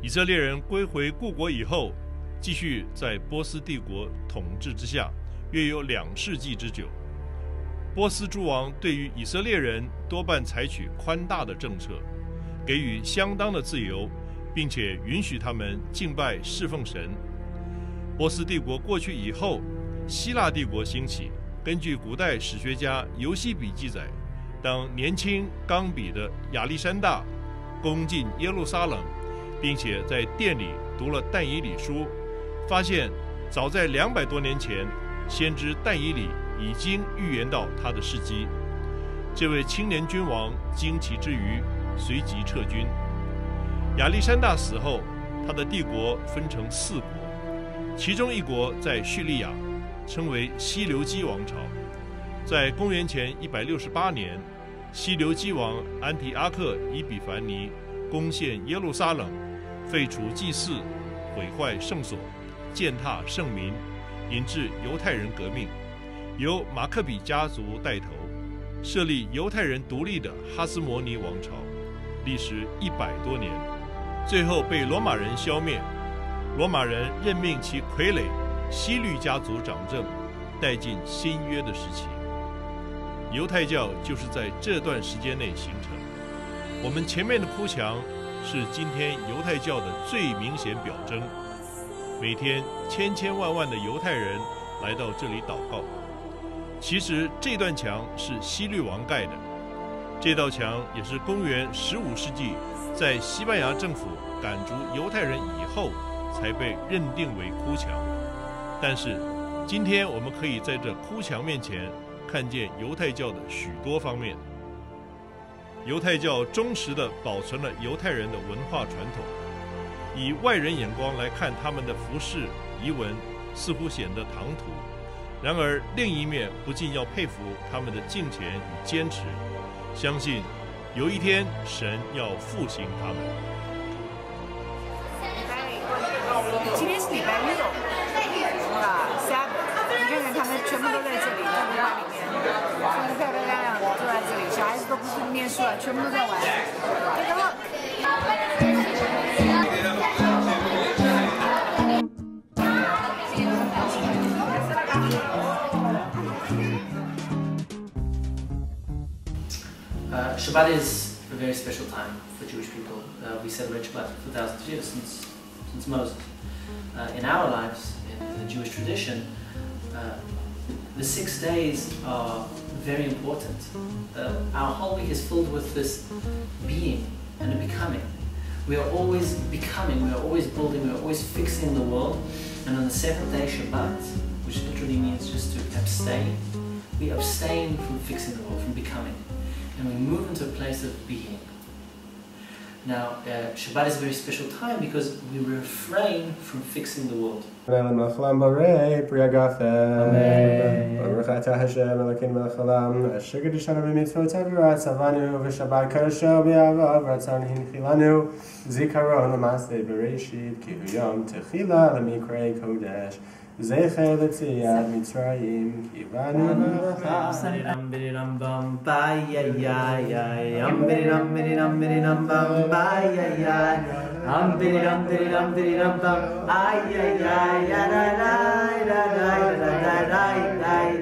以色列人归回故国以后，继续在波斯帝国统治之下，约有2世纪之久。波斯诸王对于以色列人多半采取宽大的政策，给予相当的自由，并且允许他们敬拜侍奉神。波斯帝国过去以后，希腊帝国兴起。根据古代史学家尤西比记载，当年轻刚比的亚历山大攻进耶路撒冷，并且在殿里读了但以理书，发现早在200多年前，先知但以理已经预言到他的事迹。这位青年君王惊奇之余，随即撤军。亚历山大死后，他的帝国分成4国，其中1国在叙利亚，称为西流基王朝。在公元前168年，西流基王安提阿克以比凡尼攻陷耶路撒冷，废除祭祀，毁坏圣所，践踏圣民，引致犹太人革命，由马克比家族带头，设立犹太人独立的哈斯摩尼王朝，历时100多年，最后被罗马人消灭。罗马人任命其傀儡希律家族掌政，带进新约的时期。犹太教就是在这段时间内形成。我们前面的哭墙是今天犹太教的最明显表征。每天千千万万的犹太人来到这里祷告。其实这段墙是希律王盖的，这道墙也是公元15世纪在西班牙政府赶逐犹太人以后才被认定为哭墙。但是今天我们可以在这哭墙面前看见犹太教的许多方面。犹太教忠实地保存了犹太人的文化传统，以外人眼光来看他们的服饰仪文，似乎显得唐突。然而另一面不禁要佩服他们的敬虔与坚持，相信有一天神要复兴他们。今天是礼拜6，是吧？Sabbath，你看看他们全部都在这里，在礼拜里面，穿得漂漂亮亮的坐在这里，小孩子都不是念书了，全部都在玩。Take a look。Shabbat is a very special time for Jewish people. We celebrate Shabbat for thousands of years, since Moses. In our lives, in the Jewish tradition, the 6 days are very important. Our whole week is filled with this being and a becoming. We are always becoming, we are always building, we are always fixing the world. And on the 7th day, Shabbat, which literally means just to abstain, we abstain from fixing the world, from becoming. And we move into a place of being. Now, Shabbat is a very special time because we refrain from fixing the world. Amen. Baruch atah Hashem Elokeinu melech haolam, asher qadashanu b'mitzvotav v'ratzavanu v'shabbat kadosho b'ya'avav ratzon hinchilanu zikaron l'maaseh bereshit ki hu yom techila l'mikrei kodesh zecher l'tziat Mitzrayim ki banu Bam bam bam ba ya ya ya bam bam bam ba ya ya bam bam ay ya ya ya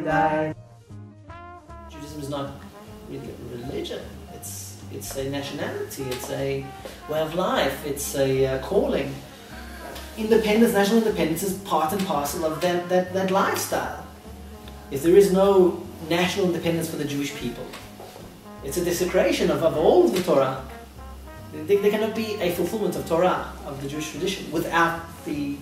da. Judaism is not really a religion. It's a nationality. It's a way of life. It's a calling. Independence, national independence, is part and parcel of that lifestyle. If there is no national independence for the Jewish people, it's a desecration of all of the Torah. There cannot be a fulfillment of Torah, of the Jewish tradition, without the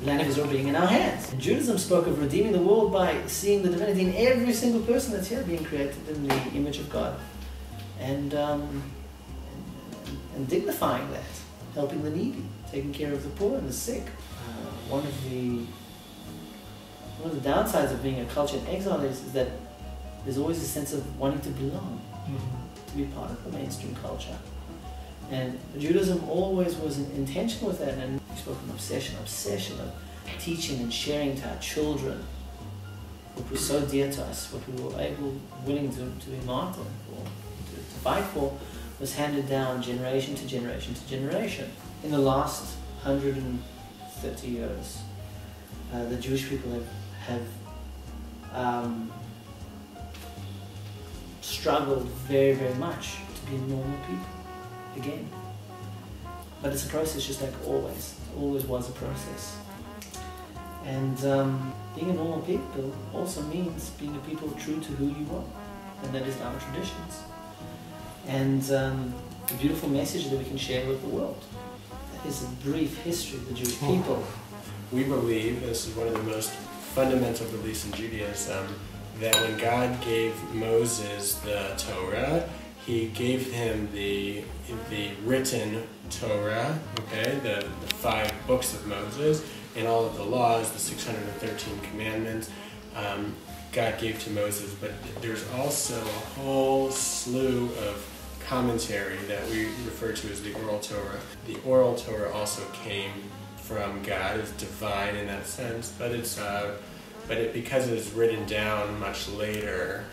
land of Israel being in our hands. And Judaism spoke of redeeming the world by seeing the divinity in every single person that's here, being created in the image of God, and dignifying that, helping the needy, taking care of the poor and the sick. One of the downsides of being a culture in exile is that there's always a sense of wanting to belong, to be part of the mainstream culture. And Judaism always was intentional with that, and we spoke of obsession of teaching and sharing to our children what was so dear to us, what we were willing to be martyred for, to fight for, was handed down generation to generation to generation. in the last 130 years, the Jewish people have struggled very, very much to be normal people again. But it's a process, just like always. It always was a process. And being a normal people also means being a people true to who you are, and that is our traditions. And a beautiful message that we can share with the world. That is a brief history of the Jewish people. We believe, this is one of the most fundamental beliefs in Judaism, that when God gave Moses the Torah, he gave him the written Torah, okay, the 5 books of Moses, and all of the laws, the 613 commandments, God gave to Moses. But there's also a whole slew of commentary that we refer to as the oral Torah. The oral Torah also came from God. It's divine in that sense, but because it was written down much later,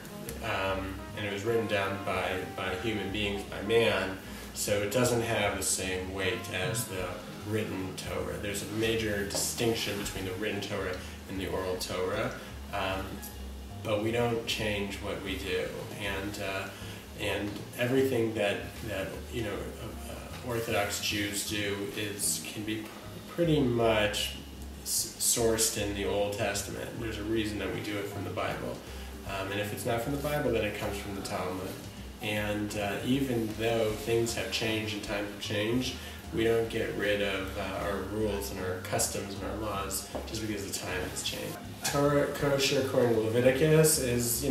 and it was written down by human beings, by man, so it doesn't have the same weight as the written Torah. There's a major distinction between the written Torah and the oral Torah, but we don't change what we do, and everything that Orthodox Jews do can be pretty much sourced in the Old Testament. There's a reason that we do it from the Bible. And if it's not from the Bible, then it comes from the Talmud. And even though things have changed and times have changed, we don't get rid of our rules and our customs and our laws just because the time has changed. Torah kosher according to Leviticus is,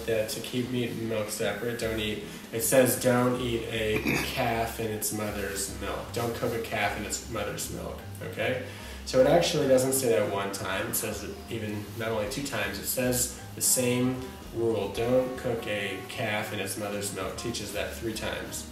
that to keep meat and milk separate. It says don't eat a calf in its mother's milk. Don't cook a calf in its mother's milk, okay? So it actually doesn't say that one time. It says it even not only 2 times. It says the same rule. Don't cook a calf in its mother's milk. It teaches that 3 times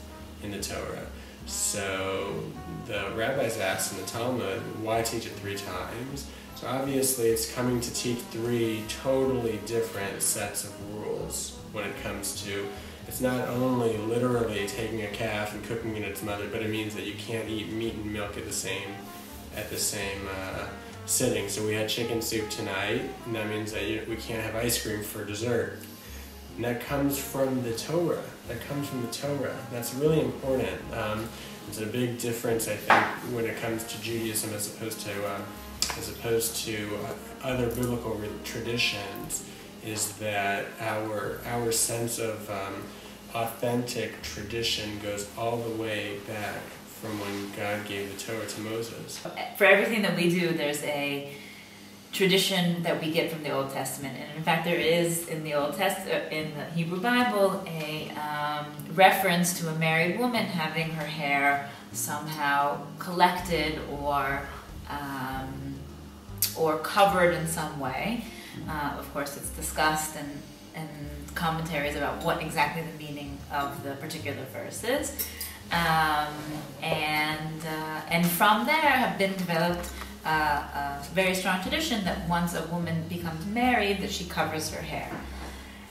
in the Torah. So the rabbis asked in the Talmud, why teach it 3 times? So obviously it's coming to teach 3 totally different sets of rules when it comes to, it's not only literally taking a calf and cooking it in its mother, but it means that you can't eat meat and milk at the same sitting. So we had chicken soup tonight, and that means that we can't have ice cream for dessert. And that comes from the Torah. That's really important. It's a big difference, I think, when it comes to Judaism as opposed to other biblical traditions, is that our sense of authentic tradition goes all the way back from when God gave the Torah to Moses. For everything that we do, there's a tradition that we get from the Old Testament, and in fact, there is in the in the Hebrew Bible a reference to a married woman having her hair somehow collected or covered in some way. Of course, it's discussed and commentaries about what exactly the meaning of the particular verse is. And from there have been developed a very strong tradition that once a woman becomes married, that she covers her hair.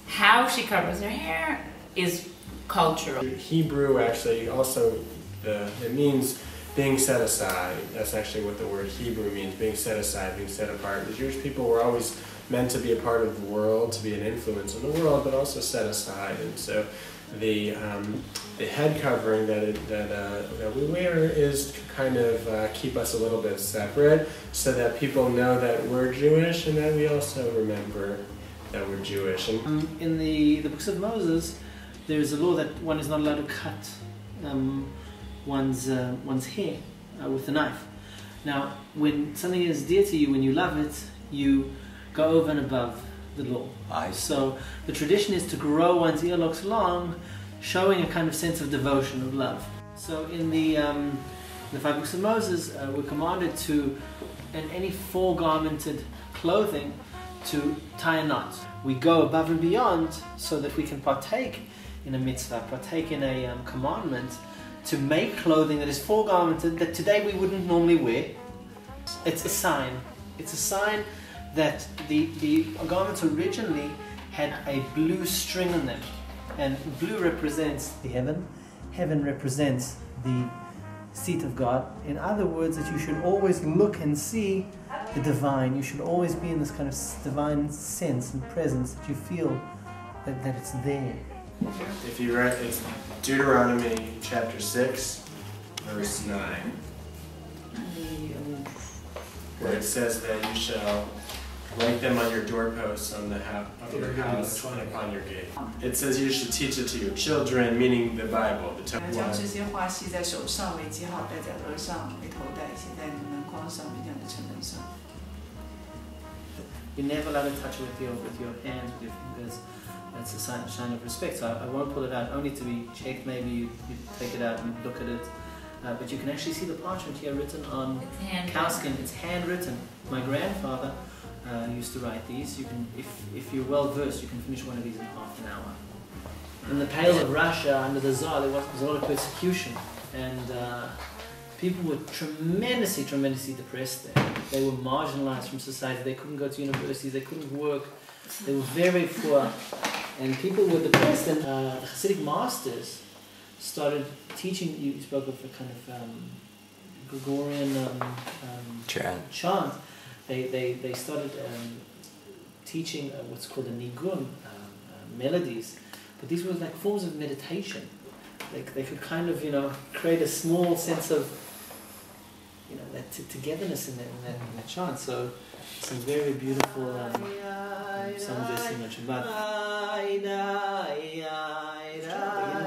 How she covers her hair is cultural. Hebrew actually also, it means being set aside. That's actually what the word Hebrew means, being set aside, being set apart. The Jewish people were always meant to be a part of the world, to be an influence in the world, but also set aside. And so the head covering that we wear is to kind of keep us a little bit separate, so that people know that we're Jewish and that we also remember that we're Jewish. And in the books of Moses, there's a law that one is not allowed to cut one's hair with a knife. Now, when something is dear to you, when you love it, you go over and above the law. So the tradition is to grow one's earlocks long, showing a kind of sense of devotion, of love. So in the 5 books of Moses, we're commanded to, in any four-garmented clothing, to tie a knot. We go above and beyond so that we can partake in a mitzvah, partake in a commandment, to make clothing that is four-garmented that today we wouldn't normally wear. It's a sign. It's a sign that the garments originally had a blue string on them, and blue represents the heaven. Heaven represents the seat of God. In other words, that you should always look and see the divine. You should always be in this kind of divine sense and presence, that you feel that it's there. If you read, it's Deuteronomy chapter 6, verse 9, where it says that you shall write them on your doorposts on the of your house and upon your gate. It says you should teach it to your children, meaning the Bible. The 将这些话系在手上为记号，戴在额上为头戴，写在你们光上明亮的城门上。 You're never allowed to touch it with your hands, with your fingers. That's a sign of respect. So I won't pull it out, only to be checked. Maybe you take it out and look at it. But you can actually see the parchment here written on cowskin. It's handwritten. My grandfather used to write these. You can, if you're well versed, you can finish one of these in half an hour. In the Pale of Russia, under the Tsar, there was a lot of persecution, and people were tremendously depressed there. They were marginalized from society. They couldn't go to universities. They couldn't work. They were very poor, and people were depressed. And the Hasidic masters started teaching. You spoke of a kind of Gregorian chant. They started teaching what's called a nigun, melodies, but these were like forms of meditation. They could kind of, create a small sense of, that togetherness in that chant. So some very beautiful songs they sing on Shabbat.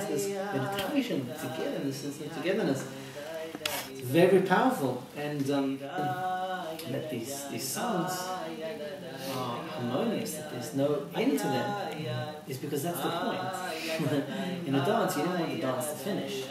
This meditation, togetherness. It's very powerful, and that these songs are harmonious, that there's no end to them, is because that's the point. In a dance, you don't want the dance to finish.